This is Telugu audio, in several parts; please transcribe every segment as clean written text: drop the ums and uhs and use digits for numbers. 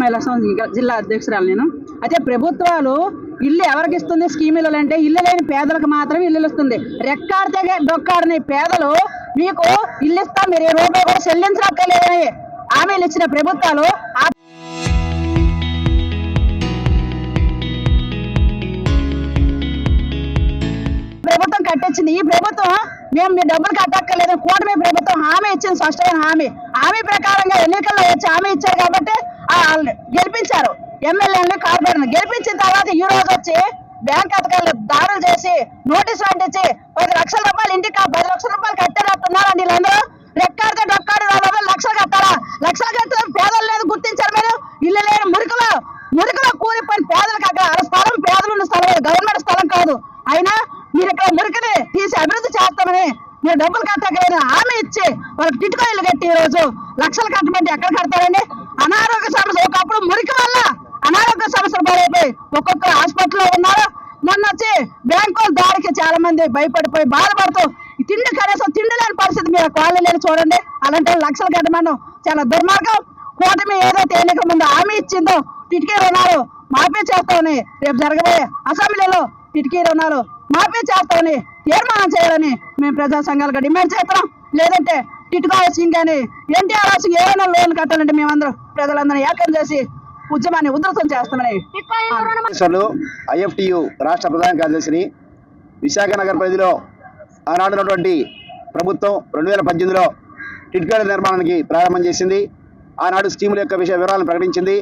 మహిళా సంఘం జిల్లా అధ్యక్షురాలు నేను. అయితే ప్రభుత్వాలు ఇల్లు ఎవరికి ఇస్తుంది? స్కీములు అంటే ఇల్లు లేని పేదలకు మాత్రమే ఇల్లు ఇస్తుంది. రెక్కాడితే డొక్కాడని పేదలు మీకు ఇల్లు ఇస్తా, మీరు ఏ రూపాయి కూడా చెల్లించక్కర్లేదని హామీలు ఇచ్చిన ప్రభుత్వాలు ప్రభుత్వం కట్టించింది. ఈ ప్రభుత్వం మేము మీ డబ్బులు కట్టక్కర్లేదు, కూటమి ప్రభుత్వం హామీ ఇచ్చింది, స్పష్టమైన హామీ ప్రకారంగా ఎన్నికల్లో వచ్చి హామీ ఇచ్చారు కాబట్టి గెలిపించారు. ఎమ్మెల్యేలను కార్పొరేటర్లు గెలిపించిన తర్వాత ఈ రోజు వచ్చి బ్యాంక్ అధికారులు దాడులు చేసి నోటీసులు అంటించి 10 లక్షల రూపాయలు ఇంటికి 10 లక్షల రూపాయలు కట్టేటట్టున్నారండి. వీళ్ళందరూ రెక్కాడితే డొక్కాడి లక్షలు కట్టాలా? లక్షలు కట్టే పేదలు లేదు గుర్తించారు మీరు. ఇల్లు లేని మురికలో కూలిపోయిన పేదలకు అక్కడ స్థలం, పేదలు ఉన్న స్థలం, గవర్నమెంట్ స్థలం కాదు. అయినా మీరు ఇక్కడ మురికిని తీసి అభివృద్ధి చేస్తామని మీరు డబ్బులు కట్టలేదు హామీ ఇచ్చి వాళ్ళకి టిట్కో ఇల్లు కట్టి ఈ రోజు లక్షలు కట్టమంటే ఎక్కడ కడతారండి? అనారోగ్య సమస్య, ఒకప్పుడు మురికి వల్ల అనారోగ్య సమస్యలు పడైపోయి ఒక్కొక్కరు హాస్పిటల్లో ఉన్నారు. మొన్న వచ్చి బ్యాంకు దాడికి చాలా మంది భయపడిపోయి బాధపడుతూ తిండి కనీసం తిండి లేని పరిస్థితి మీరు కాళ్ళు లేని చూడండి. అలాంటి లక్షలు కట్టమని చాలా దుర్మార్గం. కూటమి ఏదైతే ఎన్నికల ముందు హామీ ఇచ్చిందో టిట్కీ రుణాలు మాఫీ చేస్తామని, రేపు జరగబోయే అసెంబ్లీలో టిట్కీ రుణాలు మాఫీ చేస్తామని తీర్మానం చేయాలని మేము ప్రజా సంఘాలుగా డిమాండ్ చేస్తాం. లేదంటే టిట్కో హౌసింగ్ కానీ ఎన్టీఆర్ హౌసింగ్ ఏమైనా లోన్లు కట్టాలంటే మేమందరం ప్రజలందరూ ఏకం చేసి ఉద్యమాన్ని ఉధృతం చేస్తామని. IFTU రాష్ట్ర ప్రధాన కార్యదర్శిని. విశాఖ నగర పరిధిలో ఆనాడున్నటువంటి ప్రభుత్వం 2018లో టిట్కోల నిర్మాణానికి ప్రారంభం చేసింది. ఆనాడు స్కీముల యొక్క వివరాలను ప్రకటించింది.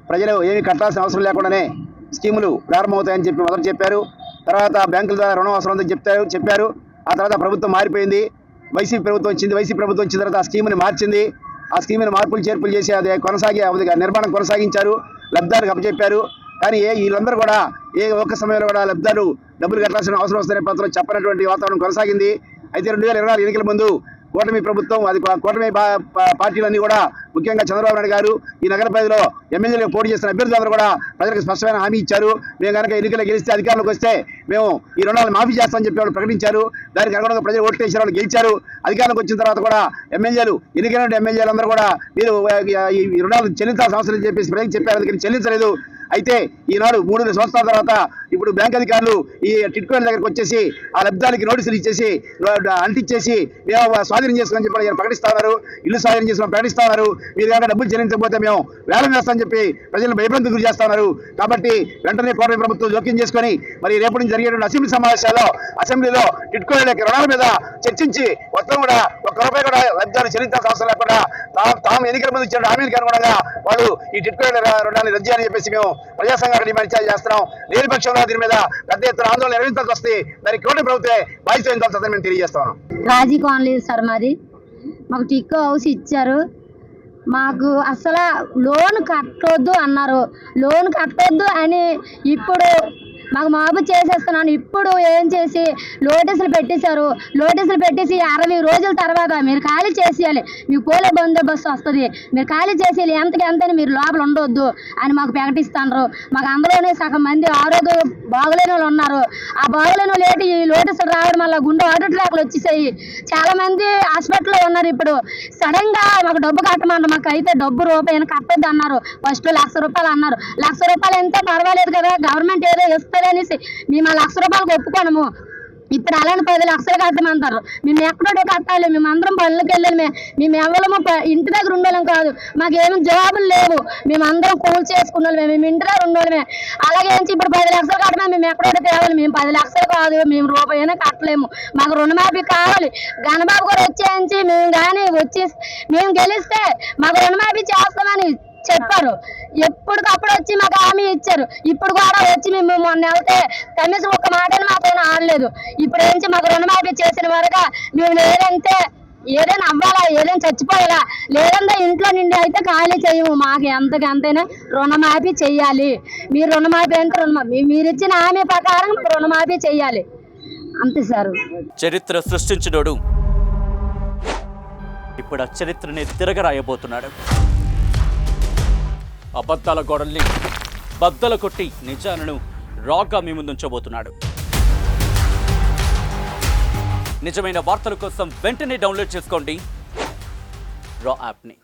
ప్రజలు ఏమీ కట్టాల్సిన అవసరం లేకుండానే స్కీములు ప్రారంభమవుతాయని చెప్పి మొదలు చెప్పారు. తర్వాత బ్యాంకుల ద్వారా రుణం అవసరం ఉందని చెప్పారు. ఆ తర్వాత ప్రభుత్వం మారిపోయింది, వైసీపీ ప్రభుత్వం వచ్చింది. వైసీపీ ప్రభుత్వం వచ్చిన తర్వాత ఆ స్కీమ్ని మార్చింది. ఆ స్కీమ్ని మార్పులు చేర్పులు చేసి అది నిర్మాణం కొనసాగించారు, లబ్ధాలకు అప్పచెప్పారు. కానీ వీళ్ళందరూ కూడా ఒక్క సమయంలో కూడా లబ్ధాలు డబ్బులు కట్టాల్సిన అవసరం వస్తుందనే పత్రం చెప్పనటువంటి వాతావరణం కొనసాగింది. అయితే 2024 ఎన్నికల ముందు కూటమి ప్రభుత్వం, అది కూటమి పార్టీలన్నీ కూడా, ముఖ్యంగా చంద్రబాబు నాయుడు గారు ఈ నగర పరిధిలో ఎమ్మెల్యేలు పోటీ చేస్తున్న అభ్యర్థులందరూ కూడా ప్రజలకు స్పష్టమైన హామీ ఇచ్చారు. మేము కనుక ఎన్నికలు గెలిస్తే అధికారంలోకి వస్తే మేము ఈ రుణాలు మాఫీ చేస్తామని చెప్పి వాళ్ళు ప్రకటించారు. దానికి అనుగుణంగా ప్రజలు ఓట్లు వేసిన వాళ్ళు గెలిచారు. అధికారంలోకి వచ్చిన తర్వాత కూడా ఎన్నికైన ఎమ్మెల్యేలు అందరూ కూడా మీరు ఈ రుణాలు చెల్లించాల్సిన అవసరం చెప్పేసి ప్రజలకు చెప్పారు. అందుకని చెల్లించలేదు. అయితే ఈనాడు 3 సంవత్సరాల తర్వాత ఇప్పుడు బ్యాంక్ అధికారులు ఈ టిట్కోల దగ్గరకు వచ్చేసి ఆ లబ్ధాలకి నోటీసులు ఇచ్చేసి అంటించేసి మేము స్వాధీనం చేసుకుని చెప్పి ప్రకటిస్తా ఉన్నారు. ఇల్లు స్వాధీనం చేసుకుని ప్రకటిస్తా ఉన్నారు. మీరు కనుక డబ్బులు చెల్లించకపోతే మేము వేలం వేస్తామని చెప్పి ప్రజలను భయభ్రాంతికి గురి చేస్తా ఉన్నారు. కాబట్టి వెంటనే కూటమి ప్రభుత్వం జోక్యం చేసుకొని మరి రేపటి నుంచి జరిగేటువంటి అసెంబ్లీ సమావేశాల్లో అసెంబ్లీలో టిట్కోల యొక్క రుణాల మీద చర్చించి మొత్తం కూడా ఒక్క రూపాయి కూడా లబ్ధాలు చెల్లించాల్సిన అవసరం లేకుండా తాము ఎన్నికల ముందు ఇచ్చిన హామీలకు అనుగుణంగా వాళ్ళు ఈ టిట్కోల రుణాన్ని రద్దు చేయాలని చెప్పేసి మేము ప్రజా సంఘాలు డిమాండ్ చేస్తున్నాం. లేని పక్షంలో దీని మీద పెద్ద ఎత్తున ఆందోళన నిర్వహించాల్సి వస్తే దానికి కూటమి ప్రభుత్వమే బాధ్యత వహించాల్సిందని మేము తెలియజేస్తాం. రాజీ కాలనీ సార్ మాది. మాకు టిక్కో హౌస్ ఇచ్చారు. మాకు అసలు లోన్ కట్టొద్దు అన్నారు. లోన్ కట్టొద్దు అని ఇప్పుడు మాకు మాపు చేసేస్తున్నాను. ఇప్పుడు ఏం చేసి నోటీసులు పెట్టేశారు. నోటీసులు పెట్టేసి 60 రోజుల తర్వాత మీరు ఖాళీ చేసేయాలి, మీకు పోలే బందోబస్తు వస్తుంది, మీరు ఖాళీ చేసేయాలి, ఎంతని మీరు లోపల ఉండొద్దు అని మాకు ప్రకటిస్తున్నారు. మాకు అందులోనే సగం మంది ఆరోగ్యం బాగలేని వాళ్ళు ఉన్నారు. ఆ బాగలేని వాళ్ళు ఏంటి, ఈ నోటీసులు రావడం వల్ల గుండె హార్ట్ అటాక్లు వచ్చేసాయి. చాలా మంది హాస్పిటల్లో ఉన్నారు. ఇప్పుడు సడన్ గా మాకు డబ్బు కట్టమన్నారు. మాకు అయితే డబ్బు రూపాయలు కట్టొద్దు అన్నారు. ఫస్ట్ 1,00,000 రూపాయలు అన్నారు. 1,00,000 రూపాయలు ఎంతో పర్వాలేదు కదా, గవర్నమెంట్ ఏదో ఇస్తుంది అనేసి మేము ఆ 1,00,000 రూపాయలకు ఒప్పుకోనము. ఇప్పుడు అలానే 10 లక్షలు కట్టమంటారు. మేము ఎక్కడో కట్టాలి. మేము అందరం పనులకు వెళ్ళాలి. మేము ఎవరము ఇంటి దగ్గర ఉండలేం కాదు. మాకేమో జాబులు లేవు. మేము అందరం కూల్ చేసుకున్నాం. మేము ఇంటి దగ్గర ఉండలేమే. అలాగే ఇప్పుడు 10 లక్షలు కట్టమే మేము ఎక్కడో తేవాలి. మేము 10 లక్షలు కాదు, మేము రూపాయైనా కట్టలేము. మాకు రుణమాఫీ కావాలి. గణబాబు కూడా వచ్చేయించి మేము గెలిస్తే మాకు రుణమాఫీ చేస్తామని చెప్పారు. ఎప్పటికప్పుడు వచ్చి మాకు హామీ ఇచ్చారు. ఇప్పుడు కూడా వచ్చి మేము మొన్న వెళ్తే కనీసం ఒక మాటని మాతో ఆడలేదు. ఇప్పుడు ఏంచి మాకు రుణమాఫీ చేసిన వరకు మేము లేదంటే ఏదైనా అవ్వాలా, ఏదైనా చచ్చిపోయాలా, లేదంటే ఇంట్లో నుండి అయితే ఖాళీ చేయము. మాకు ఎంతకంతైనా రుణమాఫీ చెయ్యాలి. మీరు రుణమాఫీ అంటే రుణమాఫీ మీరు ఇచ్చిన హామీ ప్రకారం రుణమాఫీ చెయ్యాలి అంతే సార్. చరిత్ర సృష్టించినోడు ఇప్పుడు ఆ చరిత్రని తిరగరాయబోతున్నాడు. అబద్ధాల గోడల్ని బద్దలు కొట్టి నిజాలను రాగా మీ ముందుంచబోతున్నాడు. నిజమైన వార్తల కోసం వెంటనే డౌన్లోడ్ చేసుకోండి రా యాప్ని.